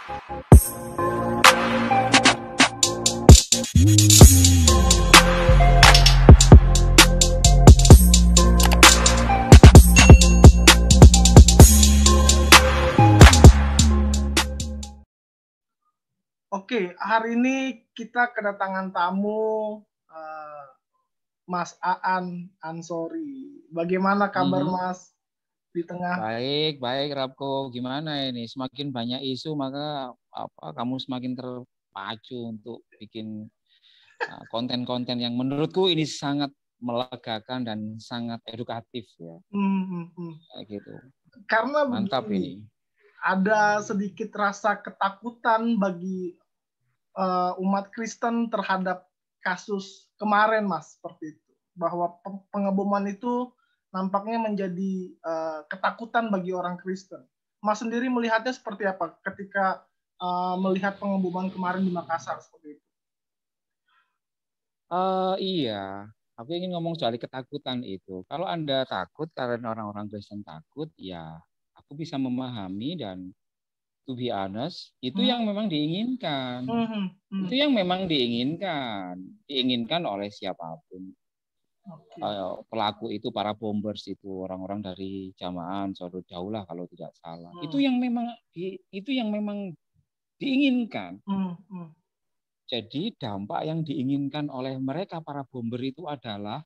Oke, hari ini kita kedatangan tamu Mas Aan Ansori. Bagaimana kabar Mas di tengah? Baik Rabko. Gimana ini? Semakin banyak isu maka kamu semakin terpacu untuk bikin konten-konten yang menurutku ini sangat melegakan dan sangat edukatif ya. Kayak gitu. Karena mantap begini, ini. Ada sedikit rasa ketakutan bagi umat Kristen terhadap kasus kemarin, Mas, seperti itu. Bahwa pengeboman itu nampaknya menjadi ketakutan bagi orang Kristen. Mas sendiri melihatnya seperti apa ketika melihat pengeboman kemarin di Makassar seperti itu? Iya, aku ingin ngomong soal ketakutan itu. Kalau Anda takut karena orang-orang Kristen takut, ya aku bisa memahami dan to be honest, itu yang memang diinginkan. Itu yang memang diinginkan oleh siapapun. Pelaku itu, para bombers itu, orang-orang dari Jamaah Ansarud Daulah kalau tidak salah. Itu yang memang diinginkan. Jadi dampak yang diinginkan oleh mereka para bomber itu adalah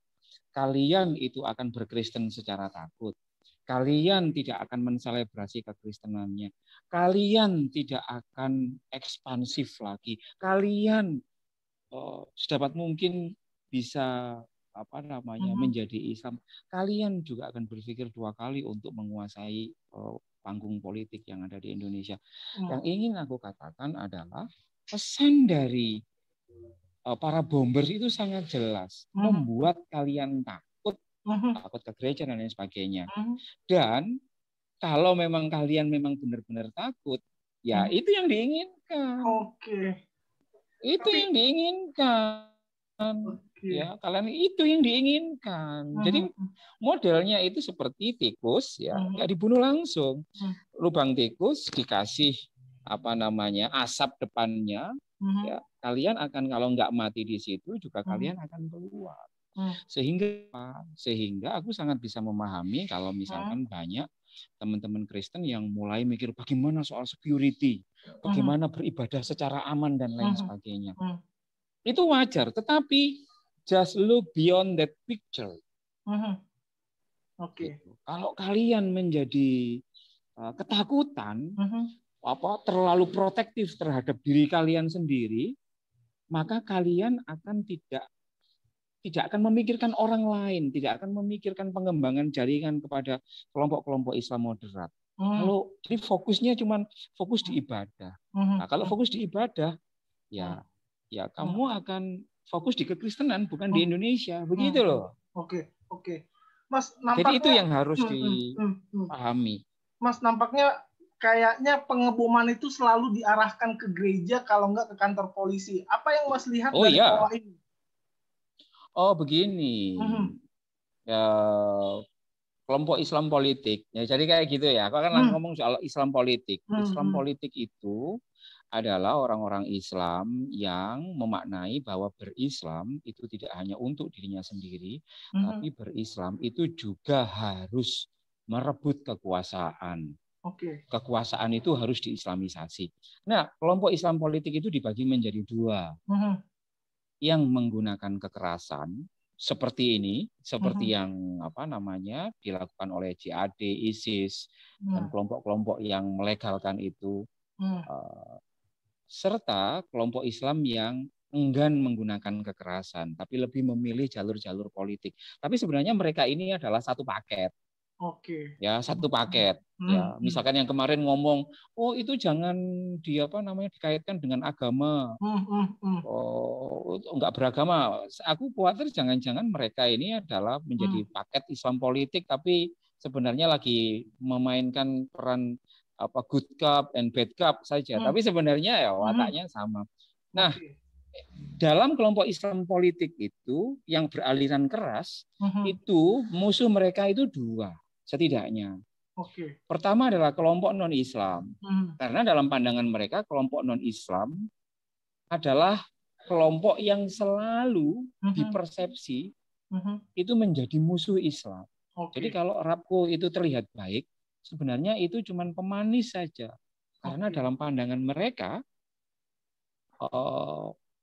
kalian itu akan berkristen secara takut. Kalian tidak akan menselebrasi kekristenannya. Kalian tidak akan ekspansif lagi. Kalian sedapat mungkin bisa menjadi Islam. Kalian juga akan berpikir dua kali untuk menguasai panggung politik yang ada di Indonesia. Yang ingin aku katakan adalah pesan dari para bombers itu sangat jelas, membuat kalian takut ke gereja dan lain sebagainya. Dan kalau memang kalian memang benar-benar takut, ya itu yang diinginkan. Itu yang diinginkan. Ya, kalian itu yang diinginkan. Jadi modelnya itu seperti tikus, ya, nggak dibunuh langsung. Lubang tikus dikasih asap depannya, ya kalian akan, kalau nggak mati di situ juga kalian akan keluar. Sehingga aku sangat bisa memahami kalau misalkan banyak teman-teman Kristen yang mulai mikir bagaimana soal security, bagaimana beribadah secara aman dan lain sebagainya. Itu wajar, tetapi just look beyond that picture. Gitu. Kalau kalian menjadi ketakutan, terlalu protektif terhadap diri kalian sendiri, maka kalian akan tidak akan memikirkan orang lain, tidak akan memikirkan pengembangan jaringan kepada kelompok-kelompok Islam moderat. Kalau jadi fokusnya cuma fokus di ibadah. Nah, kalau fokus di ibadah, ya kamu akan fokus di kekristenan, bukan di Indonesia, begitu loh. Oke. Mas, nampaknya, jadi itu yang harus dipahami. Mas, nampaknya kayaknya pengeboman itu selalu diarahkan ke gereja, kalau enggak ke kantor polisi. Apa yang Mas lihat dari pola ini? Oh, begini. Ya, kelompok Islam politik. Ya, jadi kayak gitu ya. Aku akan ngomong soal Islam politik. Islam politik itu adalah orang-orang Islam yang memaknai bahwa berislam itu tidak hanya untuk dirinya sendiri, tapi berislam itu juga harus merebut kekuasaan. Kekuasaan itu harus diislamisasi. Nah, kelompok Islam politik itu dibagi menjadi dua. Yang menggunakan kekerasan seperti ini, seperti yang dilakukan oleh JAD, ISIS, dan kelompok-kelompok yang melegalkan itu, serta kelompok Islam yang enggan menggunakan kekerasan, tapi lebih memilih jalur-jalur politik. Tapi sebenarnya mereka ini adalah satu paket. Ya, satu paket. Ya, misalkan yang kemarin ngomong, oh itu jangan dikaitkan dengan agama. Oh, enggak beragama. Aku khawatir jangan-jangan mereka ini adalah menjadi paket Islam politik, tapi sebenarnya lagi memainkan peran good cop and bad cop saja. Tapi sebenarnya ya wataknya sama. Nah, dalam kelompok Islam politik itu yang beraliran keras, itu musuh mereka itu dua setidaknya. Oke. Pertama adalah kelompok non-Islam. Hmm. Karena dalam pandangan mereka kelompok non-Islam adalah kelompok yang selalu dipersepsi itu menjadi musuh Islam. Jadi Oke. kalau Rabko itu terlihat baik, sebenarnya itu cuma pemanis saja. Karena Oke. dalam pandangan mereka,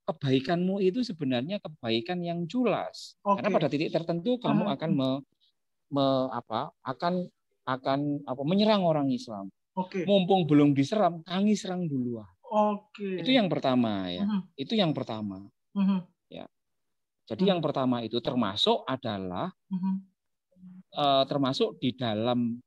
kebaikanmu itu sebenarnya kebaikan yang culas. Karena Oke. pada titik tertentu kamu akan menyerang orang Islam. Oke. Mumpung belum diserang, kami serang duluan. Oke. Itu yang pertama ya. Itu yang pertama. Ya. Jadi yang pertama itu termasuk adalah termasuk di dalam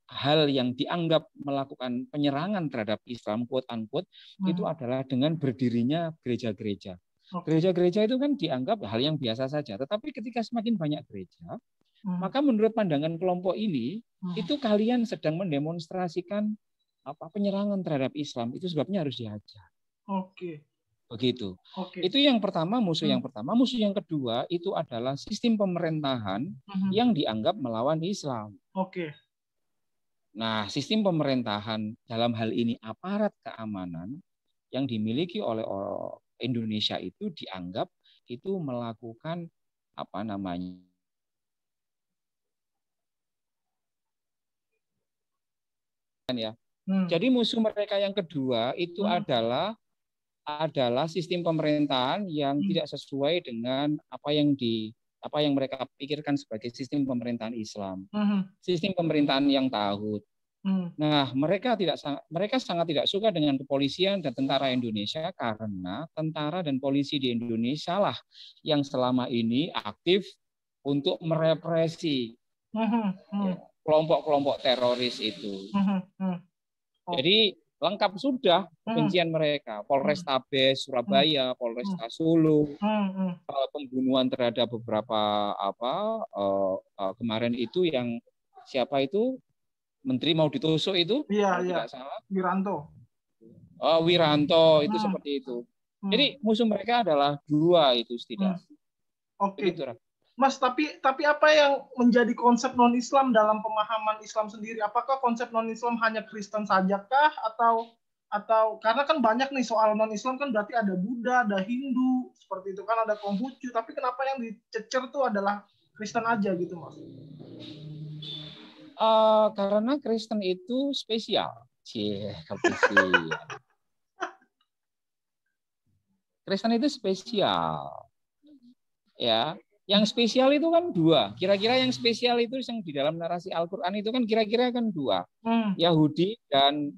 hal yang dianggap melakukan penyerangan terhadap Islam, quote unquote, itu adalah dengan berdirinya gereja-gereja. Gereja-gereja itu kan dianggap hal yang biasa saja. Tetapi ketika semakin banyak gereja, maka menurut pandangan kelompok ini, itu kalian sedang mendemonstrasikan penyerangan terhadap Islam. Itu sebabnya harus dihajar. Oke. Begitu. Oke. Itu yang pertama, musuh yang pertama. Musuh yang kedua itu adalah sistem pemerintahan yang dianggap melawan Islam. Oke. Nah, sistem pemerintahan dalam hal ini aparat keamanan yang dimiliki oleh Indonesia itu dianggap itu melakukan apa namanya? Ya. Jadi musuh mereka yang kedua itu adalah sistem pemerintahan yang tidak sesuai dengan apa yang mereka pikirkan sebagai sistem pemerintahan Islam. Sistem pemerintahan yang tauhid. Nah, mereka sangat tidak suka dengan kepolisian dan tentara Indonesia karena tentara dan polisi di Indonesia lah yang selama ini aktif untuk merepresi kelompok-kelompok teroris itu. Jadi lengkap sudah kebencian mereka. Polrestabes Surabaya, Polresta Solo, pembunuhan terhadap beberapa kemarin itu yang siapa itu menteri mau ditusuk itu, tidak salah. Wiranto. Oh, Wiranto itu seperti itu. Jadi musuh mereka adalah dua itu setidaknya. Oke. Begitu, Mas, tapi apa yang menjadi konsep non-Islam dalam pemahaman Islam sendiri? Apakah konsep non-Islam hanya Kristen sajakah atau karena kan banyak nih soal non-Islam kan berarti ada Buddha, ada Hindu, seperti itu kan ada Konghucu, tapi kenapa yang dicecer tuh adalah Kristen aja gitu, Mas? Karena Kristen itu spesial. Kristen itu spesial. Ya. Yang spesial itu kan dua. Kira-kira yang spesial itu yang di dalam narasi Al-Quran itu kan kira-kira kan dua. Yahudi dan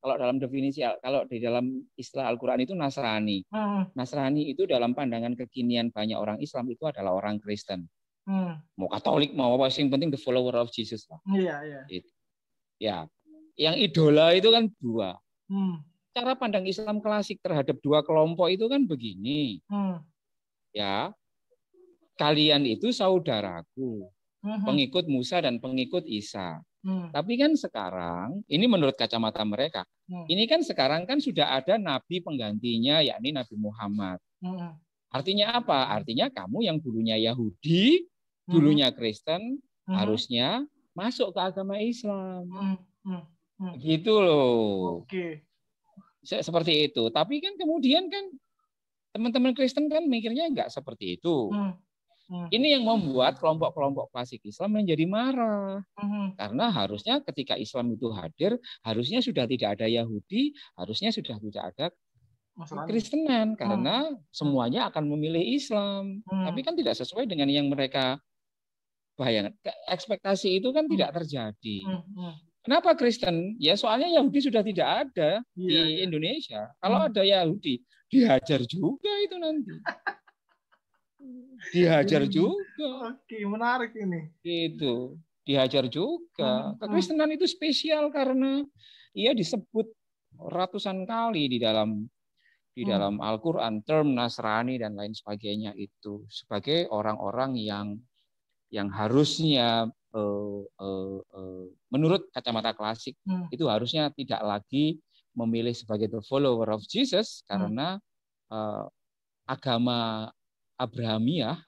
kalau dalam definisi, kalau di dalam istilah Al-Quran itu Nasrani. Nasrani itu dalam pandangan kekinian banyak orang Islam itu adalah orang Kristen. Mau Katolik, mau apa, yang penting the follower of Jesus. Iya. Ya. Yang idola itu kan dua. Cara pandang Islam klasik terhadap dua kelompok itu kan begini. Ya. Kalian itu saudaraku, pengikut Musa dan pengikut Isa. Tapi kan sekarang, ini menurut kacamata mereka, ini kan sekarang kan sudah ada nabi penggantinya, yakni Nabi Muhammad. Artinya apa? Artinya kamu yang dulunya Yahudi, dulunya Kristen, harusnya masuk ke agama Islam. Begitu loh. Oke. Seperti itu. Tapi kan kemudian kan teman-teman Kristen kan mikirnya enggak seperti itu. Ini yang membuat kelompok-kelompok klasik Islam menjadi marah. Karena harusnya ketika Islam itu hadir, harusnya sudah tidak ada Yahudi, harusnya sudah tidak ada Kristenan. Karena semuanya akan memilih Islam. Tapi kan tidak sesuai dengan yang mereka bayangkan. Ekspektasi itu kan tidak terjadi. Kenapa Kristen? Ya soalnya Yahudi sudah tidak ada di Indonesia. Kalau ada Yahudi, dihajar juga itu nanti. Dihajar juga. Oke, menarik ini. Gitu. Dihajar juga. Kekristenan itu spesial karena ia disebut ratusan kali di dalam Al-Qur'an term Nasrani dan lain sebagainya itu sebagai orang-orang yang harusnya menurut kacamata klasik itu harusnya tidak lagi memilih sebagai the follower of Jesus karena agama Abrahamiah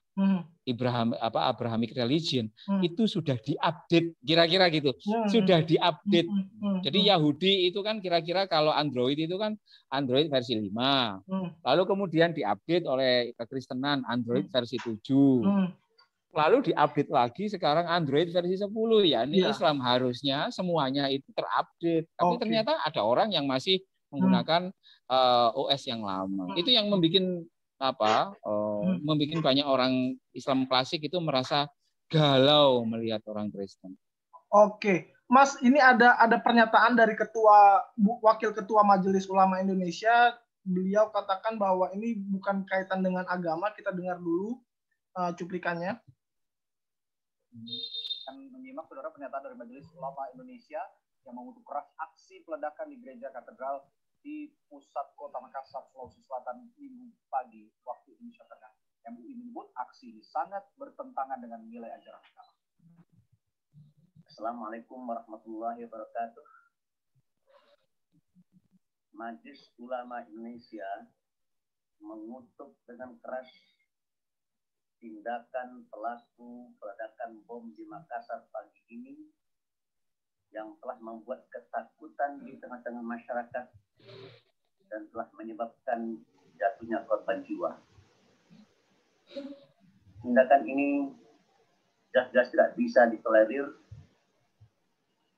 Abrahamic religion itu sudah diupdate kira-kira gitu. Sudah diupdate. Jadi Yahudi itu kan kira-kira kalau Android itu kan Android versi 5. Lalu kemudian diupdate oleh kekristenan Android versi 7. Lalu diupdate lagi sekarang Android versi 10 ya. Ini Islam harusnya semuanya itu terupdate. Tapi ternyata ada orang yang masih menggunakan OS yang lama. Itu yang membuat membuat banyak orang Islam klasik itu merasa galau melihat orang Kristen. Oke, Mas, ini ada pernyataan dari Wakil Ketua Majelis Ulama Indonesia. Beliau katakan bahwa ini bukan kaitan dengan agama. Kita dengar dulu cuplikannya. Akan menyimak saudara pernyataan dari Majelis Ulama Indonesia yang mengutuk keras aksi peledakan di gereja katedral di pusat kota Makassar, Sulawesi Selatan Minggu pagi waktu Indonesia Tengah. MUI menyebut aksi ini sangat bertentangan dengan nilai ajaran agama. Assalamualaikum warahmatullahi wabarakatuh. Majelis Ulama Indonesia mengutuk dengan keras tindakan pelaku peledakan bom di Makassar pagi ini yang telah membuat ketakutan di tengah-tengah masyarakat dan telah menyebabkan jatuhnya korban jiwa. Tindakan ini jelas-jelas tidak bisa ditolerir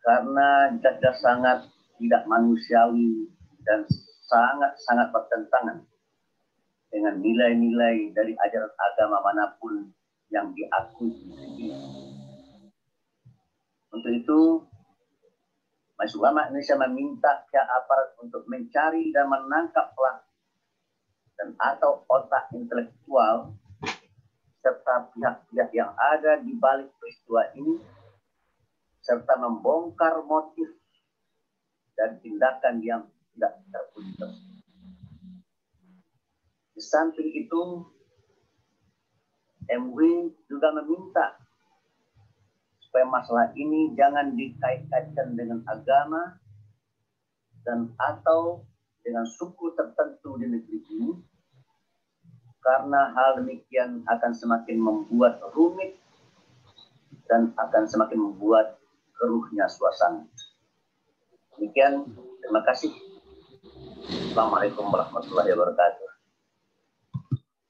karena jelas-jelas sangat tidak manusiawi dan sangat-sangat bertentangan dengan nilai-nilai dari ajaran agama manapun yang diakui di sini. Untuk itu, Majelis Ulama Indonesia meminta pihak aparat untuk mencari dan menangkap pelaku dan atau otak intelektual serta pihak-pihak yang ada di balik peristiwa ini serta membongkar motif dan tindakan yang tidak terpuji. Di samping itu, MUI juga meminta supaya masalah ini jangan dikait-kaitkan dengan agama dan atau dengan suku tertentu di negeri ini, karena hal demikian akan semakin membuat rumit dan akan semakin membuat keruhnya suasana. Demikian, terima kasih. Assalamualaikum warahmatullahi wabarakatuh.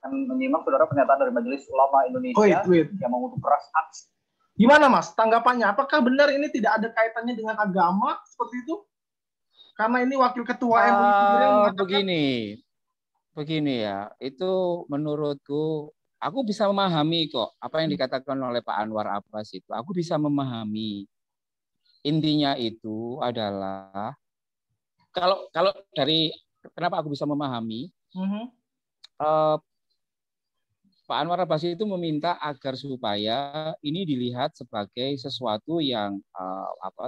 Menyimak saudara pernyataan dari Majelis Ulama Indonesia yang mengutuk keras aksi. Gimana Mas tanggapannya? Apakah benar ini tidak ada kaitannya dengan agama seperti itu? Karena ini wakil ketua MUI sendiri yang mengatakan. Begini ya, itu menurutku aku bisa memahami kok apa yang dikatakan oleh Pak Anwar Abbas itu. Aku bisa memahami. Intinya itu adalah kalau dari kenapa aku bisa memahami? Pak Anwar Abbas itu meminta agar supaya ini dilihat sebagai sesuatu yang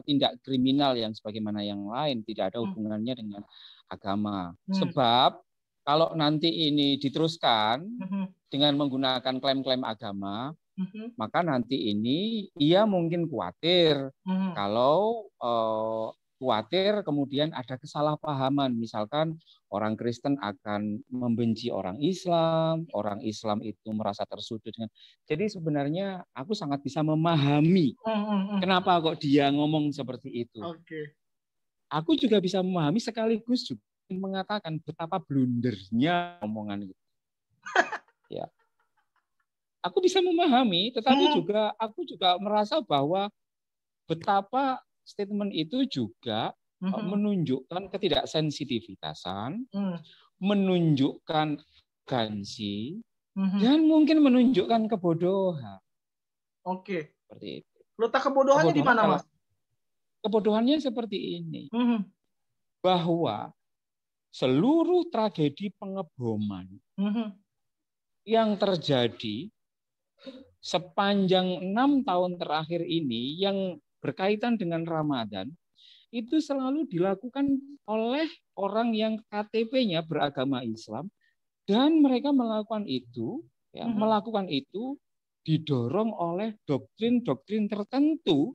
tindak kriminal yang sebagaimana yang lain, tidak ada hubungannya dengan agama. Sebab kalau nanti ini diteruskan dengan menggunakan klaim-klaim agama, maka nanti ini ia mungkin khawatir kalau khawatir kemudian ada kesalahpahaman, misalkan orang Kristen akan membenci orang Islam itu merasa tersudut dengan. Jadi sebenarnya aku sangat bisa memahami kenapa kok dia ngomong seperti itu. Aku juga bisa memahami sekaligus juga mengatakan betapa blundernya omongan itu. Ya. Aku bisa memahami, tetapi juga aku juga merasa bahwa betapa statement itu juga menunjukkan ketidaksensitivitasan, menunjukkan arogansi, dan mungkin menunjukkan kebodohan. Seperti itu. Letak kebodohannya di mana, Mas? Kebodohannya seperti ini. Bahwa seluruh tragedi pengeboman yang terjadi sepanjang 6 tahun terakhir ini yang berkaitan dengan Ramadan itu selalu dilakukan oleh orang yang KTP-nya beragama Islam dan mereka melakukan itu didorong oleh doktrin-doktrin tertentu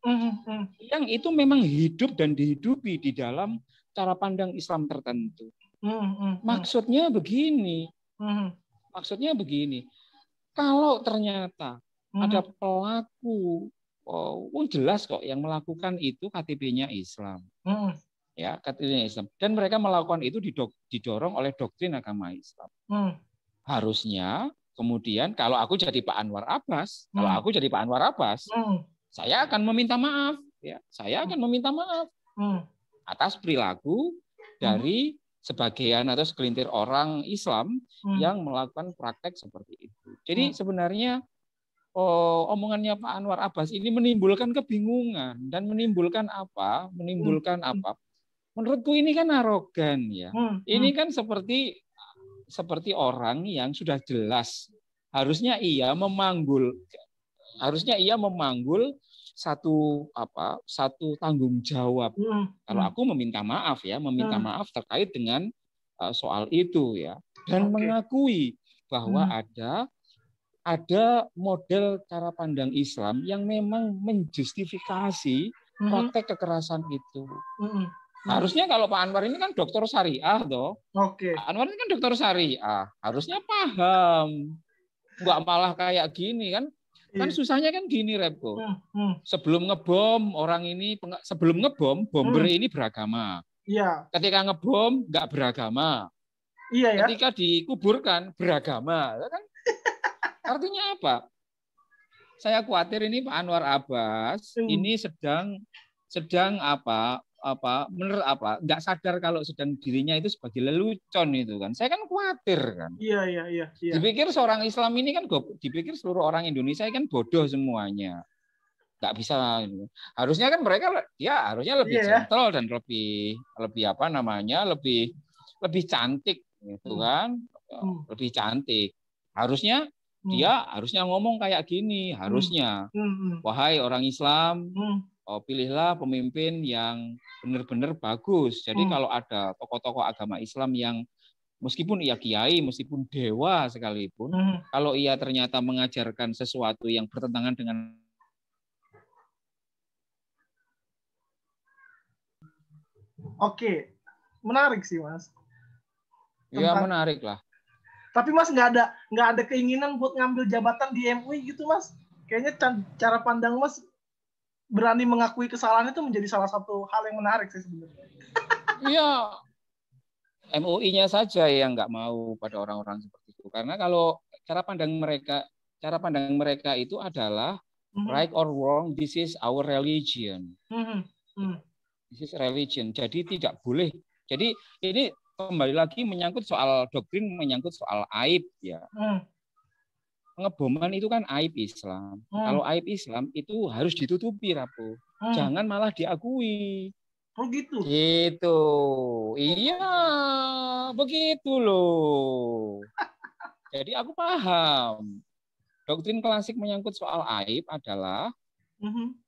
yang itu memang hidup dan dihidupi di dalam cara pandang Islam tertentu. Maksudnya begini. Kalau ternyata ada pelaku, jelas kok yang melakukan itu KTP-nya Islam. Ya, KTP-nya Islam. Dan mereka melakukan itu didorong oleh doktrin agama Islam. Harusnya kemudian kalau aku jadi Pak Anwar Abbas, saya akan meminta maaf. Ya, saya akan meminta maaf atas perilaku dari sebagian atau segelintir orang Islam yang melakukan praktek seperti itu. Jadi sebenarnya omongannya Pak Anwar Abbas ini menimbulkan kebingungan dan menimbulkan apa? Menurutku ini kan arogan ya. Ini kan seperti orang yang sudah jelas harusnya ia memanggul satu tanggung jawab. Kalau aku meminta maaf maaf terkait dengan soal itu ya, dan mengakui bahwa ada model cara pandang Islam yang memang menjustifikasi praktek kekerasan itu. Harusnya kalau Pak Anwar ini kan dokter syariah toh. Pak Anwar ini kan dokter syariah, harusnya paham. Enggak malah kayak gini kan. Kan susahnya kan gini, Repko. Sebelum ngebom bomber ini beragama. Iya. Ketika ngebom nggak beragama. Iya ya. Ketika dikuburkan beragama, kan? Artinya apa? Saya khawatir ini Pak Anwar Abbas ini sedang nggak sadar kalau sedang dirinya itu sebagai lelucon itu kan. Saya kan khawatir kan. Iya. Dipikir seorang Islam ini kan dipikir seluruh orang Indonesia kan bodoh semuanya. Nggak bisa. Harusnya kan mereka harusnya lebih gentle dan lebih cantik gitu kan. Lebih cantik. Harusnya dia harusnya ngomong kayak gini, harusnya. Wahai orang Islam, pilihlah pemimpin yang benar-benar bagus. Jadi kalau ada tokoh-tokoh agama Islam yang meskipun ia kiai, meskipun dewa sekalipun, kalau ia ternyata mengajarkan sesuatu yang bertentangan dengan Oke, menarik sih Mas. Ya menarik lah. Tapi Mas nggak ada keinginan buat ngambil jabatan di MUI gitu Mas? Kayaknya cara pandang Mas berani mengakui kesalahan itu menjadi salah satu hal yang menarik sih sebenarnya. Iya, MUI-nya saja yang nggak mau pada orang-orang seperti itu. Karena kalau cara pandang mereka itu adalah right or wrong, this is our religion. This is religion. Jadi tidak boleh. Jadi ini kembali lagi menyangkut soal doktrin, menyangkut soal aib ya. Pengeboman itu kan aib Islam. Kalau aib Islam itu harus ditutupi, Rabu. Jangan malah diakui. Oh gitu. Gitu. Iya, begitu loh. Jadi aku paham. Doktrin klasik menyangkut soal aib adalah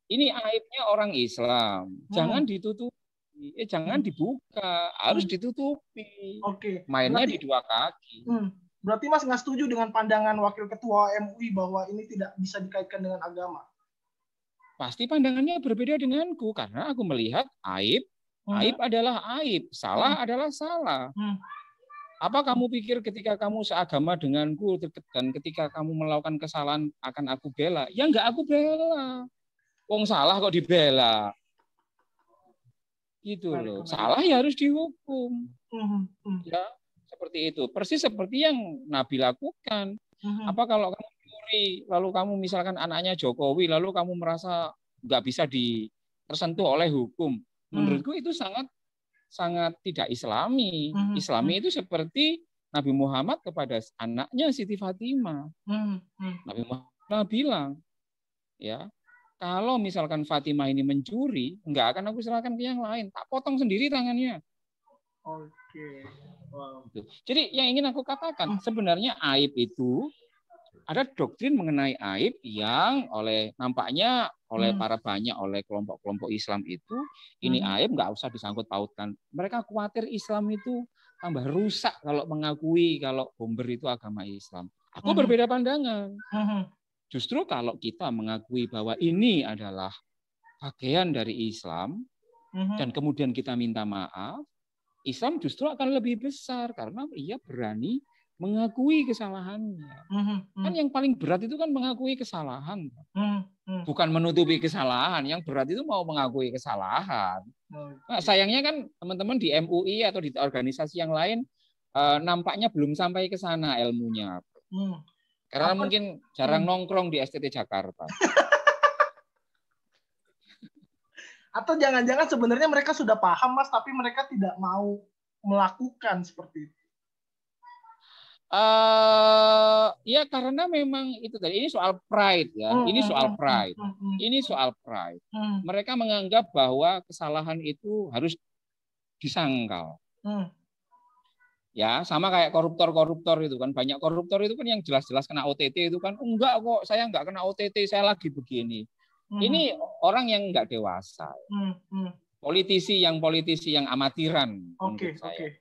ini aibnya orang Islam. Jangan ditutupi. Jangan dibuka. Harus ditutupi. Oke. Mainnya di dua kaki. Berarti Mas nggak setuju dengan pandangan Wakil Ketua MUI bahwa ini tidak bisa dikaitkan dengan agama? Pasti pandangannya berbeda denganku karena aku melihat aib adalah aib, salah adalah salah. Apa kamu pikir ketika kamu seagama denganku dan ketika kamu melakukan kesalahan akan aku bela? Ya enggak aku bela. Wong salah kok dibela. Gitu loh. Salah ya harus dihukum. Ya. Seperti itu, persis seperti yang Nabi lakukan. Apa kalau kamu curi, lalu kamu misalkan anaknya Jokowi, lalu kamu merasa nggak bisa tersentuh oleh hukum? Menurutku itu sangat tidak Islami. Islami itu seperti Nabi Muhammad kepada anaknya Siti Fatimah. Nabi Muhammad bilang, ya kalau misalkan Fatimah ini mencuri, nggak akan aku serahkan ke yang lain, tak potong sendiri tangannya. Oke. Wow. Jadi yang ingin aku katakan sebenarnya aib itu ada doktrin mengenai aib yang nampaknya oleh kelompok-kelompok Islam itu ini aib nggak usah disangkut pautkan. Mereka khawatir Islam itu tambah rusak kalau mengakui kalau bomber itu agama Islam. Aku berbeda pandangan. Justru kalau kita mengakui bahwa ini adalah bagian dari Islam dan kemudian kita minta maaf, Islam justru akan lebih besar karena ia berani mengakui kesalahannya. Kan yang paling berat itu kan mengakui kesalahan. Bukan menutupi kesalahan. Yang berat itu mau mengakui kesalahan. Nah, sayangnya kan teman-teman di MUI atau di organisasi yang lain nampaknya belum sampai ke sana ilmunya. Karena mungkin jarang nongkrong di STT Jakarta. Atau jangan-jangan sebenarnya mereka sudah paham, Mas, tapi mereka tidak mau melakukan seperti itu. Ya karena memang itu tadi, ini soal pride ya, ini soal pride, ini soal pride. Mereka menganggap bahwa kesalahan itu harus disangkal. Ya sama kayak koruptor itu kan, banyak koruptor itu kan yang jelas-jelas kena OTT itu kan, enggak kok saya enggak kena OTT, saya lagi begini. Ini orang yang enggak dewasa. Politisi yang amatiran menurut saya.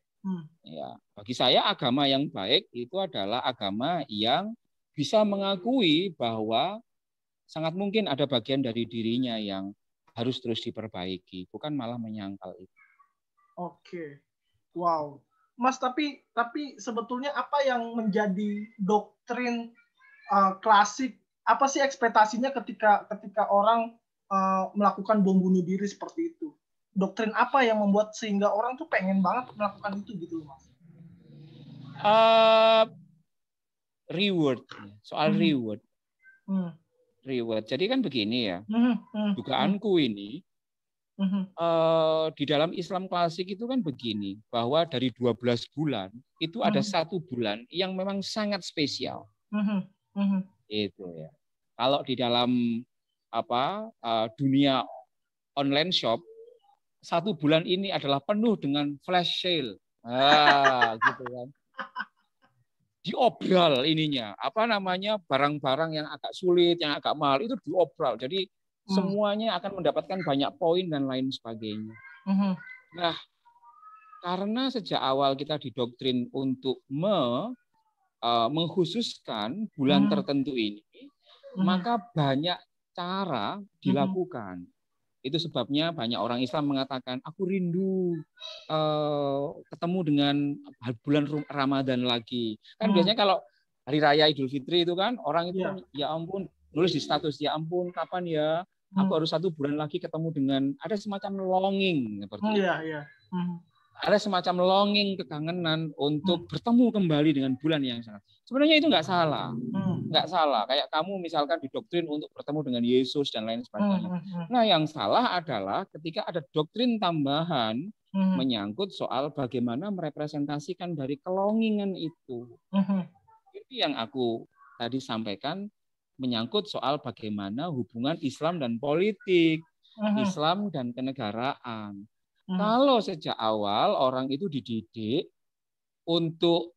Ya, bagi saya agama yang baik itu adalah agama yang bisa mengakui bahwa sangat mungkin ada bagian dari dirinya yang harus terus diperbaiki, bukan malah menyangkal itu. Oke. Wow. Mas, tapi sebetulnya apa yang menjadi doktrin klasik? Apa sih ekspektasinya ketika orang melakukan bom bunuh diri seperti itu? Doktrin apa yang membuat sehingga orang tuh pengen banget melakukan itu gitu, Mas? Reward, soal reward. Reward. Jadi kan begini ya, dugaanku ini di dalam Islam klasik itu kan begini, bahwa dari 12 bulan itu ada 1 bulan yang memang sangat spesial. Itu ya. Kalau di dalam dunia online shop, 1 bulan ini adalah penuh dengan flash sale. Gitu kan. Diobral ininya, barang-barang yang agak sulit, yang agak mahal itu diobral. Jadi semuanya akan mendapatkan banyak poin dan lain sebagainya. Nah, karena sejak awal kita didoktrin untuk mengkhususkan bulan tertentu ini, maka banyak cara dilakukan. Itu sebabnya banyak orang Islam mengatakan, aku rindu ketemu dengan bulan Ramadan lagi. Kan biasanya kalau hari raya Idul Fitri itu kan orang itu kan, ya ampun, nulis di status, ya ampun kapan ya aku harus 1 bulan lagi ketemu dengan, ada semacam longing seperti itu. Ada semacam longing, kekangenan untuk bertemu kembali dengan bulan yang sangat. Sebenarnya itu nggak salah. Nggak salah. Kayak kamu misalkan didoktrin untuk bertemu dengan Yesus dan lain sebagainya. Nah, yang salah adalah ketika ada doktrin tambahan menyangkut soal bagaimana merepresentasikan dari kelongingan itu. Itu yang aku tadi sampaikan, menyangkut soal bagaimana hubungan Islam dan politik, Islam dan kenegaraan. Kalau sejak awal orang itu dididik untuk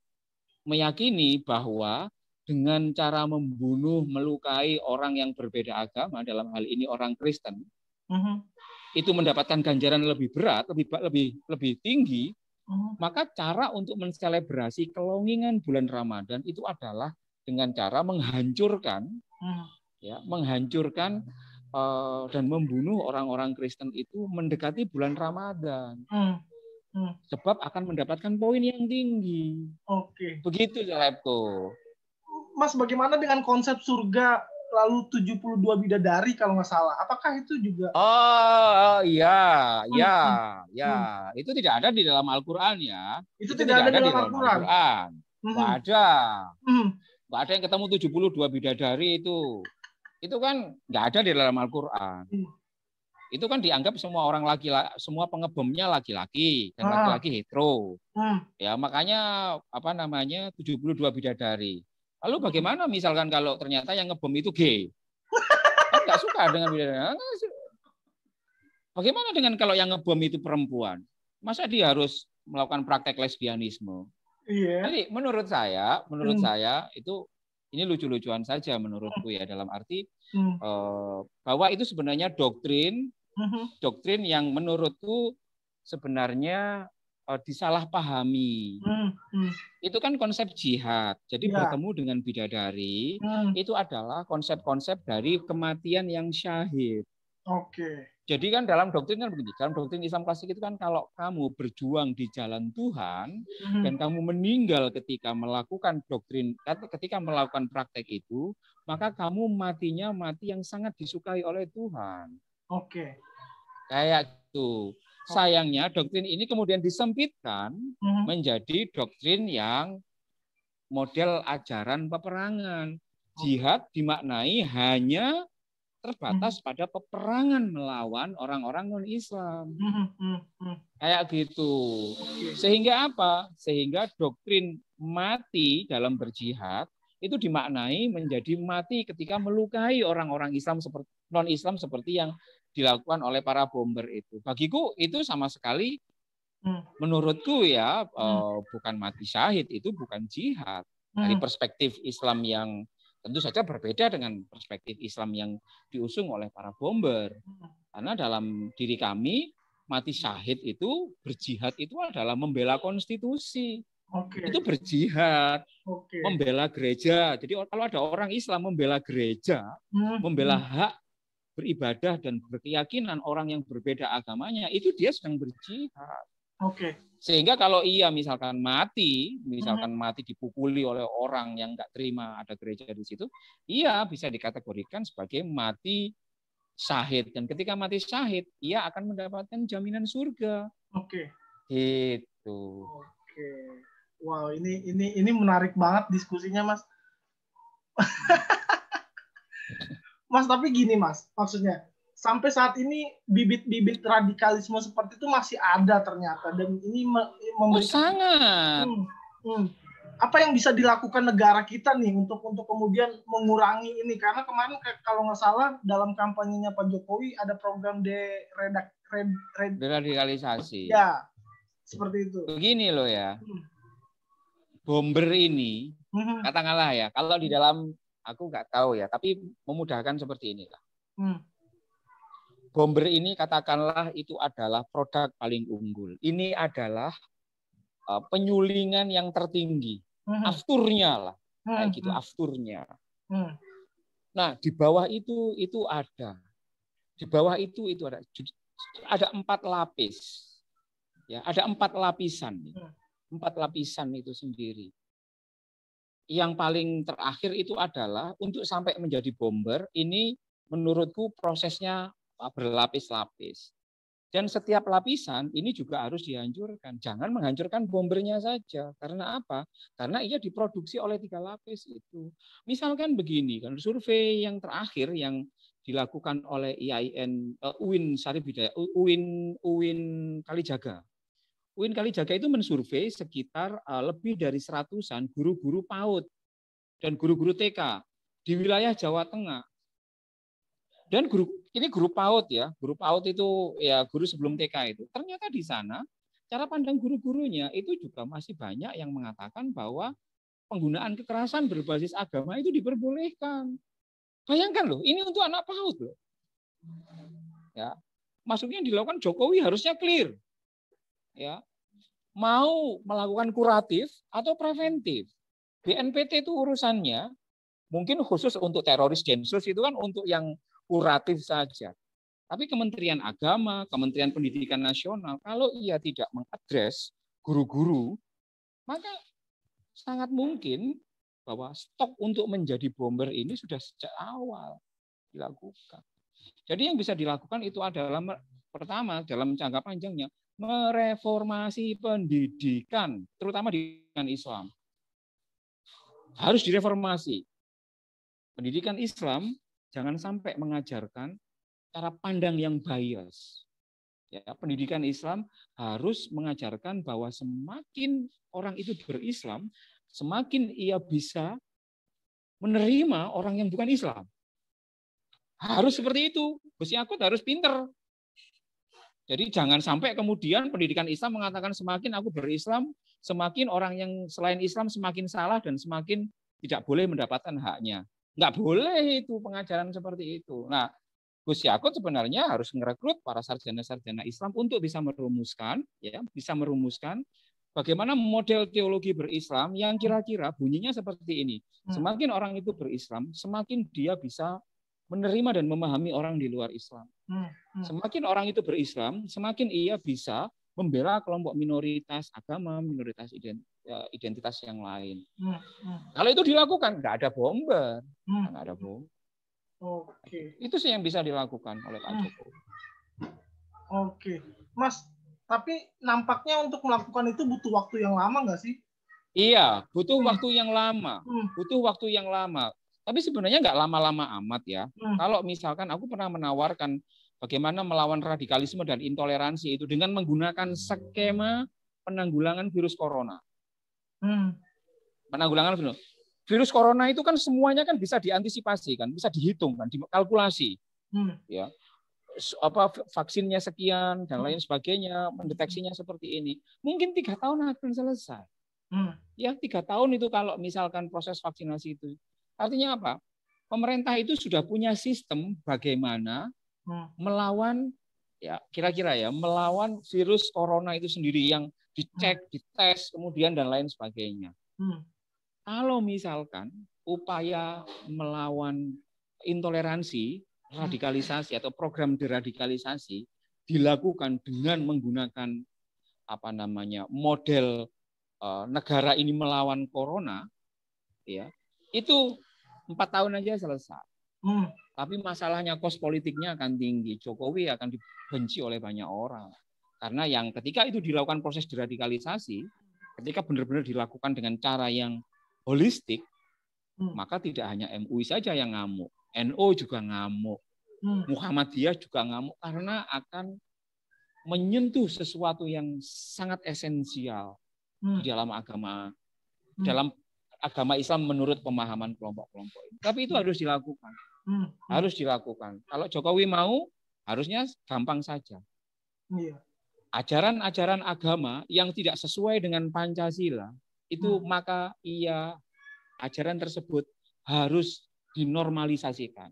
meyakini bahwa dengan cara membunuh, melukai orang yang berbeda agama, dalam hal ini orang Kristen, itu mendapatkan ganjaran lebih berat, lebih tinggi, maka cara untuk menselebrasi kelongingan bulan Ramadan itu adalah dengan cara menghancurkan dan membunuh orang-orang Kristen itu mendekati bulan Ramadan. Sebab akan mendapatkan poin yang tinggi. Oke. Begitu, Lepko. Mas, bagaimana dengan konsep surga lalu 72 bidadari kalau nggak salah? Apakah itu juga? Iya. Itu tidak ada di dalam Al-Quran ya. Itu tidak ada di dalam Al-Quran. Nggak ada. Nggak ada yang ketemu 72 bidadari itu. Itu kan nggak ada di dalam Al-Quran. Itu kan dianggap semua orang semua pengebomnya laki-laki dan laki-laki hetero. Ya makanya 72 bidadari. Lalu bagaimana misalkan kalau ternyata yang ngebom itu gay? Kan nggak suka dengan bidadari. Bagaimana dengan kalau yang ngebom itu perempuan? Masa dia harus melakukan praktek lesbianisme? Jadi menurut saya itu ini lucu-lucuan saja menurutku ya, dalam arti bahwa itu sebenarnya doktrin yang menurutku sebenarnya disalahpahami. Itu kan konsep jihad. Jadi bertemu dengan bidadari itu adalah konsep-konsep dari kematian yang syahid. Oke. Jadi kan dalam doktrin kan begini, dalam doktrin Islam klasik itu kan kalau kamu berjuang di jalan Tuhan dan kamu meninggal ketika melakukan doktrin, ketika melakukan praktek itu, maka kamu matinya mati yang sangat disukai oleh Tuhan. Oke. Kayak gitu. Sayangnya doktrin ini kemudian disempitkan menjadi doktrin yang model ajaran peperangan. Jihad dimaknai hanya terbatas pada peperangan melawan orang-orang non-Islam. Kayak gitu. Sehingga apa? Sehingga doktrin mati dalam berjihad itu dimaknai menjadi mati ketika melukai orang-orang Islam seperti non-Islam seperti yang dilakukan oleh para bomber itu. Bagiku itu sama sekali menurutku ya bukan mati syahid, itu bukan jihad. Dari perspektif Islam yang tentu saja berbeda dengan perspektif Islam yang diusung oleh para bomber. Karena dalam diri kami, mati syahid itu, berjihad itu adalah membela konstitusi. Itu berjihad, membela gereja. Jadi kalau ada orang Islam membela gereja, membela hak beribadah dan berkeyakinan orang yang berbeda agamanya, itu dia sedang berjihad. Sehingga kalau ia misalkan mati dipukuli oleh orang yang nggak terima ada gereja di situ, ia bisa dikategorikan sebagai mati syahid. Dan ketika mati syahid, ia akan mendapatkan jaminan surga. Gitu. Wow, ini menarik banget diskusinya, Mas. Mas, tapi gini, Mas, maksudnya sampai saat ini bibit-bibit radikalisme seperti itu masih ada ternyata, dan ini memberikan sangat. Apa yang bisa dilakukan negara kita nih untuk kemudian mengurangi ini? Karena kemarin kalau nggak salah dalam kampanyenya Pak Jokowi ada program deradikalisasi. Ya, seperti itu. Begini loh ya, bomber ini katakanlah ya, kalau di dalam aku nggak tahu ya, tapi memudahkan seperti inilah. Bomber ini katakanlah itu adalah produk paling unggul. Ini adalah penyulingan yang tertinggi. Afturnya lah. Kayak gitu, afturnya. Nah, di bawah itu ada. Di bawah itu ada 4 lapis. Ya, ada 4 lapisan. 4 lapisan itu sendiri. Yang paling terakhir itu adalah untuk sampai menjadi bomber, ini menurutku prosesnya berlapis-lapis. Dan setiap lapisan ini juga harus dihancurkan. Jangan menghancurkan bombernya saja. Karena apa? Karena ia diproduksi oleh 3 lapis itu. Misalkan begini, kan survei yang terakhir yang dilakukan oleh IAIN, UIN Saribidaya, UIN Kalijaga. UIN Kalijaga itu mensurvei sekitar lebih dari 100-an guru-guru PAUD dan guru-guru TK di wilayah Jawa Tengah. Dan ini guru PAUD ya, guru PAUD itu ya guru sebelum TK itu. Ternyata di sana cara pandang guru-gurunya itu juga masih banyak yang mengatakan bahwa penggunaan kekerasan berbasis agama itu diperbolehkan. Bayangkan loh, ini untuk anak PAUD loh. Ya, maksudnya dilakukan Jokowi harusnya clear. Ya, mau melakukan kuratif atau preventif. BNPT itu urusannya mungkin khusus untuk teroris Densus itu kan untuk yang kuratif saja. Tapi Kementerian Agama, Kementerian Pendidikan Nasional, kalau ia tidak mengadres guru-guru, maka sangat mungkin bahwa stok untuk menjadi bomber ini sudah sejak awal dilakukan. Jadi yang bisa dilakukan itu adalah pertama dalam jangka panjangnya mereformasi pendidikan, terutama di Islam. Harus direformasi. Pendidikan Islam jangan sampai mengajarkan cara pandang yang bias. Ya, pendidikan Islam harus mengajarkan bahwa semakin orang itu berislam, semakin ia bisa menerima orang yang bukan Islam. Harus seperti itu. Gus Yakut harus pinter. Jadi jangan sampai kemudian pendidikan Islam mengatakan semakin aku berislam, semakin orang yang selain Islam semakin salah dan semakin tidak boleh mendapatkan haknya. Nggak boleh itu pengajaran seperti itu. Nah, Gus Yakut sebenarnya harus merekrut para sarjana-sarjana Islam untuk bisa merumuskan bagaimana model teologi berislam yang kira-kira bunyinya seperti ini. Semakin orang itu berislam, semakin dia bisa menerima dan memahami orang di luar Islam. Semakin orang itu berislam, semakin ia bisa membela kelompok minoritas agama, minoritas identitas yang lain. Kalau itu dilakukan, nggak ada bomber, nggak ada bom. Oke. Itu sih yang bisa dilakukan oleh Pak Jokowi. Oke, Mas. Tapi nampaknya untuk melakukan itu butuh waktu yang lama nggak sih? Iya, butuh waktu yang lama. Butuh waktu yang lama. Tapi sebenarnya nggak lama-lama amat ya. Kalau misalkan aku pernah menawarkan bagaimana melawan radikalisme dan intoleransi itu dengan menggunakan skema penanggulangan virus corona. Penanggulangan virus corona itu kan semuanya kan bisa diantisipasi kan, bisa dihitung kan, dikalkulasi. Ya. Vaksinnya sekian dan lain sebagainya, mendeteksinya seperti ini. Mungkin 3 tahun akan selesai. Ya 3 tahun itu kalau misalkan proses vaksinasi itu. Artinya apa? Pemerintah itu sudah punya sistem bagaimana melawan ya kira-kira ya melawan virus corona itu sendiri yang dicek, dites, kemudian dan lain sebagainya. Kalau misalkan upaya melawan intoleransi, radikalisasi atau program deradikalisasi dilakukan dengan menggunakan model negara ini melawan corona, ya itu 4 tahun aja selesai. Tapi masalahnya kos politiknya akan tinggi. Jokowi akan dibenci oleh banyak orang. Karena yang ketika itu dilakukan proses deradikalisasi, ketika benar-benar dilakukan dengan cara yang holistik, maka tidak hanya MUI saja yang ngamuk. NU juga ngamuk. Muhammadiyah juga ngamuk karena akan menyentuh sesuatu yang sangat esensial di dalam agama Islam menurut pemahaman kelompok-kelompok ini. Tapi itu harus dilakukan. Harus dilakukan. Kalau Jokowi mau, harusnya gampang saja. Ajaran-ajaran agama yang tidak sesuai dengan Pancasila, itu maka ajaran tersebut harus dinormalisasikan.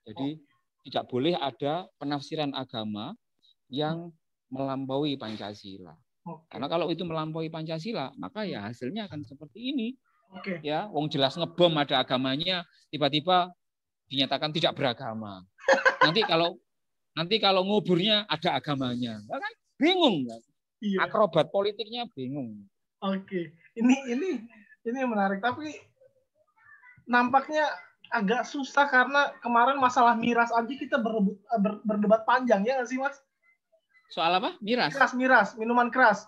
Jadi tidak boleh ada penafsiran agama yang melampaui Pancasila. Karena kalau itu melampaui Pancasila, maka ya hasilnya akan seperti ini. Ya, wong jelas ngebom ada agamanya, tiba-tiba dinyatakan tidak beragama. Nanti kalau nguburnya ada agamanya, kan bingung kan? Iya. Akrobat politiknya bingung. Oke, ini menarik, tapi nampaknya agak susah karena kemarin masalah miras aja kita berdebat panjang, ya nggak sih, Mas? Soal apa? Miras, minuman keras.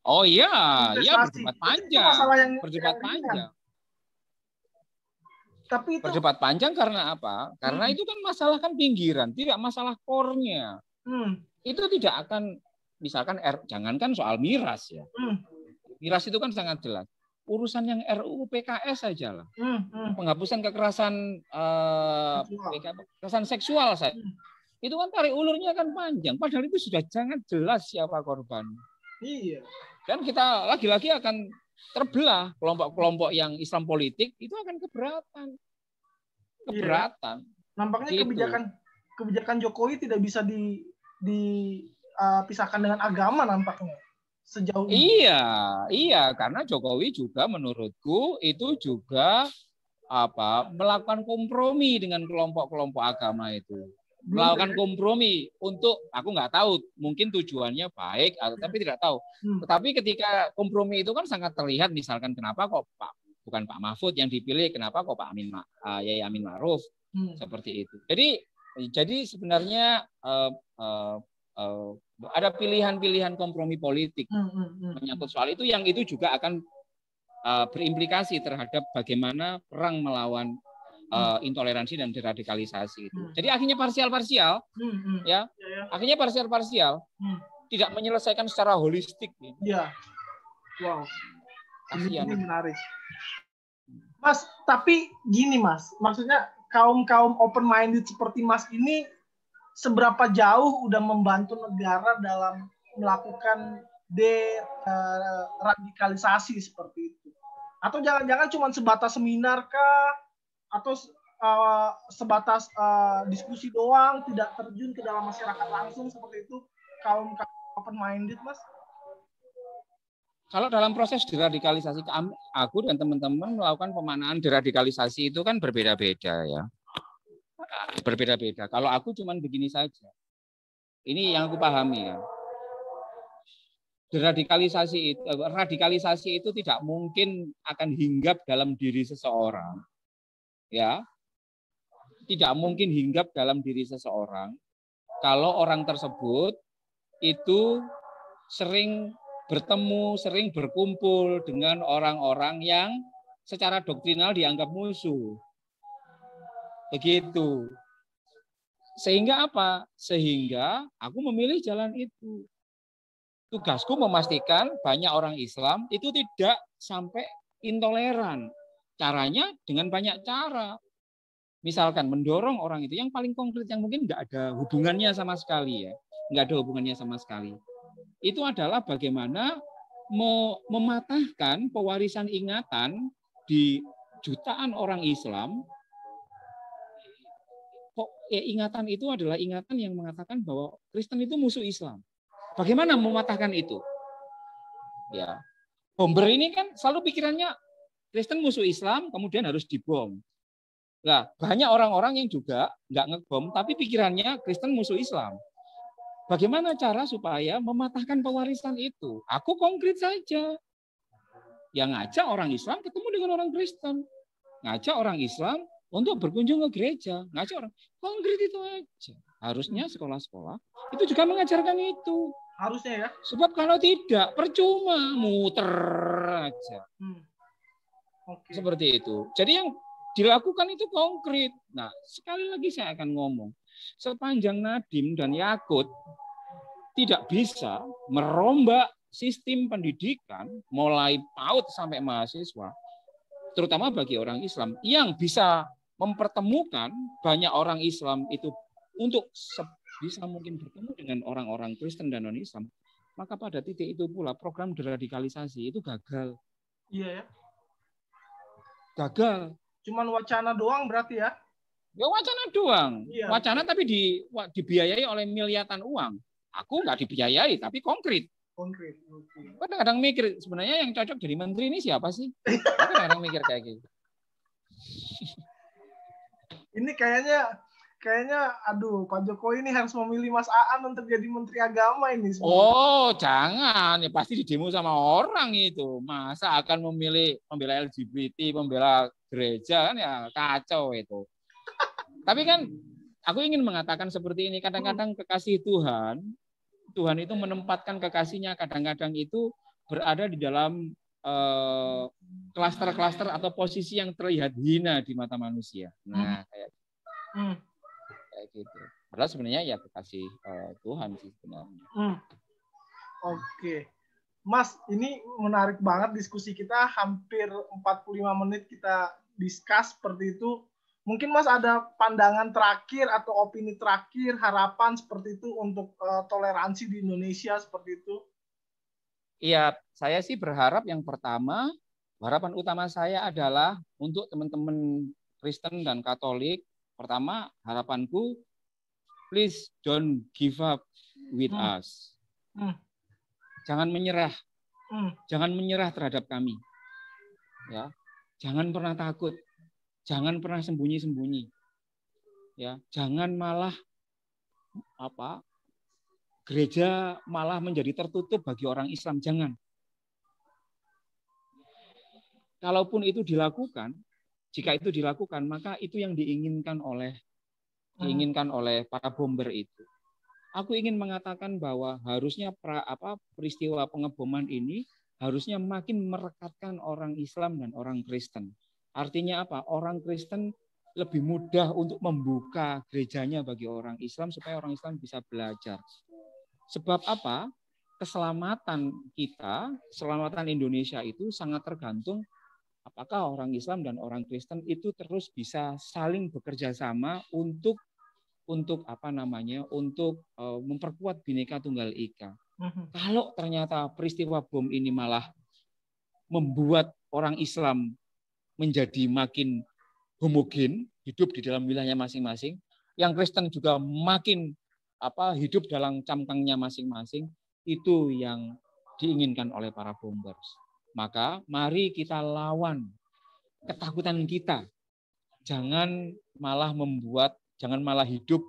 Oh iya, berdebat panjang. Berdebat panjang. Tapi itu berdebat panjang karena apa? Karena itu kan masalah kan pinggiran, tidak masalah core-nya. Itu tidak akan, misalkan jangankan soal miras ya. Miras itu kan sangat jelas. Urusan yang RUU PKS saja lah. Penghapusan kekerasan seksual saja. Itu kan tarik ulurnya kan panjang. Padahal itu sudah sangat jelas siapa korban. Iya. Dan kita lagi-lagi akan terbelah. Kelompok-kelompok yang Islam politik itu akan keberatan. Nampaknya gitu. kebijakan Jokowi tidak bisa dipisahkan dengan agama nampaknya. Sejauh ini. Iya, karena Jokowi juga menurutku itu juga melakukan kompromi dengan kelompok-kelompok agama itu. Melakukan kompromi untuk, aku nggak tahu, mungkin tujuannya baik tapi tidak tahu. Tetapi ketika kompromi itu kan sangat terlihat, misalkan kenapa kok bukan Pak Mahfud yang dipilih, kenapa kok Pak Yai Amin Ma'ruf seperti itu. Jadi sebenarnya ada pilihan-pilihan kompromi politik menyangkut soal itu, yang itu juga akan berimplikasi terhadap bagaimana perang melawan intoleransi dan deradikalisasi itu. Jadi akhirnya parsial-parsial, ya, akhirnya parsial-parsial, tidak menyelesaikan secara holistik. Iya, wow, ini menarik, Mas. Tapi gini, Mas, maksudnya kaum open-minded seperti Mas ini seberapa jauh udah membantu negara dalam melakukan deradikalisasi seperti itu? Atau jangan-jangan cuma sebatas seminar kah? Atau sebatas diskusi doang, tidak terjun ke dalam masyarakat langsung seperti itu, kaum open-minded, Mas? Kalau dalam proses deradikalisasi, aku dan teman-teman melakukan pemaknaan deradikalisasi itu kan berbeda-beda ya. berbeda-beda. Kalau aku cuman begini saja. Ini yang aku pahami ya. Radikalisasi itu tidak mungkin akan hinggap dalam diri seseorang. Ya. Tidak mungkin hinggap dalam diri seseorang kalau orang tersebut itu sering bertemu, sering berkumpul dengan orang-orang yang secara doktrinal dianggap musuh. Begitu. Sehingga apa? Sehingga aku memilih jalan itu. Tugasku memastikan banyak orang Islam itu tidak sampai intoleran. Caranya dengan banyak cara. Misalkan mendorong orang itu yang paling konkret yang mungkin nggak ada hubungannya sama sekali ya. Nggak ada hubungannya sama sekali. Itu adalah bagaimana mematahkan pewarisan ingatan di jutaan orang Islam. Ingatan itu adalah ingatan yang mengatakan bahwa Kristen itu musuh Islam. Bagaimana mematahkan itu? Ya, bomber ini kan selalu pikirannya Kristen musuh Islam, kemudian harus dibom. Nah, banyak orang-orang yang juga nggak ngebom, tapi pikirannya Kristen musuh Islam. Bagaimana cara supaya mematahkan pewarisan itu? Aku konkret saja. Yang ngajak orang Islam ketemu dengan orang Kristen. Ngajak orang Islam untuk berkunjung ke gereja, ngajak orang konkret itu aja. Harusnya sekolah-sekolah itu juga mengajarkan itu. Harusnya ya. Sebab kalau tidak percuma muter aja. Okay. Seperti itu. Jadi yang dilakukan itu konkret. Nah, sekali lagi saya akan ngomong, sepanjang Nadim dan Yakut tidak bisa merombak sistem pendidikan mulai PAUD sampai mahasiswa, terutama bagi orang Islam yang bisa mempertemukan banyak orang Islam itu untuk sebisa mungkin bertemu dengan orang-orang Kristen dan non-Islam, maka pada titik itu pula program deradikalisasi itu gagal. Iya ya. Gagal. Cuman wacana doang berarti ya? Ya wacana doang. Iya, wacana betul. Tapi dibiayai oleh miliaran uang. Aku nggak dibiayai, tapi konkret. Konkret. Okay. Kadang-kadang mikir sebenarnya yang cocok jadi menteri ini siapa sih? Kadang-kadang mikir kayak gitu. Ini kayaknya aduh, Pak Jokowi ini harus memilih Mas Aan untuk jadi Menteri Agama ini. Sebenarnya. Oh, jangan. Ya pasti didemo sama orang itu. Masa akan membela LGBT, membela gereja kan ya kacau itu. Tapi kan aku ingin mengatakan seperti ini. Kadang-kadang kekasih Tuhan itu menempatkan kekasihnya kadang-kadang itu berada di dalam klaster-klaster atau posisi yang terlihat hina di mata manusia. Nah, kayak gitu. Padahal sebenarnya ya kekasih Tuhan sih sebenarnya. Oke. Mas, ini menarik banget diskusi kita. Hampir 45 menit kita discuss seperti itu. Mungkin Mas ada pandangan terakhir atau opini terakhir, harapan seperti itu untuk toleransi di Indonesia seperti itu? Iya, saya sih berharap yang pertama, harapan utama saya adalah untuk teman-teman Kristen dan Katolik. Pertama, harapanku, please don't give up with us. Jangan menyerah. Jangan menyerah terhadap kami. Ya, jangan pernah takut. Jangan pernah sembunyi-sembunyi. Ya, jangan malah gereja malah menjadi tertutup bagi orang Islam. Jangan. Kalaupun itu dilakukan, jika itu dilakukan, maka itu yang diinginkan oleh para bomber itu. Aku ingin mengatakan bahwa harusnya peristiwa pengeboman ini harusnya makin merekatkan orang Islam dan orang Kristen. Artinya apa? Orang Kristen lebih mudah untuk membuka gerejanya bagi orang Islam supaya orang Islam bisa belajar. Sebab apa? Keselamatan kita, keselamatan Indonesia itu sangat tergantung apakah orang Islam dan orang Kristen itu terus bisa saling bekerja sama untuk memperkuat Bhinneka Tunggal Ika. Kalau ternyata peristiwa bom ini malah membuat orang Islam menjadi makin homogen, hidup di dalam wilayahnya masing-masing, yang Kristen juga makin hidup dalam camkangnya masing-masing, itu yang diinginkan oleh para bombers. Maka mari kita lawan ketakutan kita. Jangan malah membuat Jangan malah hidup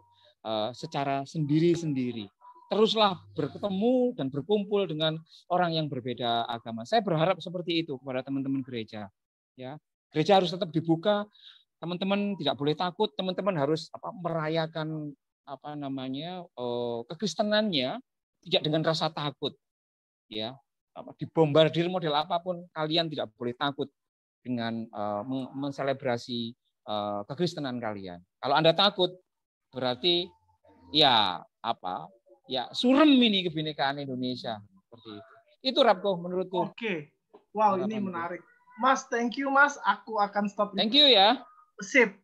secara sendiri-sendiri. Teruslah bertemu dan berkumpul dengan orang yang berbeda agama. Saya berharap seperti itu kepada teman-teman gereja. Ya, gereja harus tetap dibuka. Teman-teman tidak boleh takut. Teman-teman harus merayakan kekristenannya tidak dengan rasa takut. Ya, dibombardir model apapun, kalian tidak boleh takut dengan menselebrasi kekristenan kalian. Kalau Anda takut, berarti ya surem ini kebinekaan Indonesia seperti itu. Itu Rabko menurutku. Oke. Wow, ini menarik. Mas, thank you Mas. Aku akan stop. Thank you ya. Sip.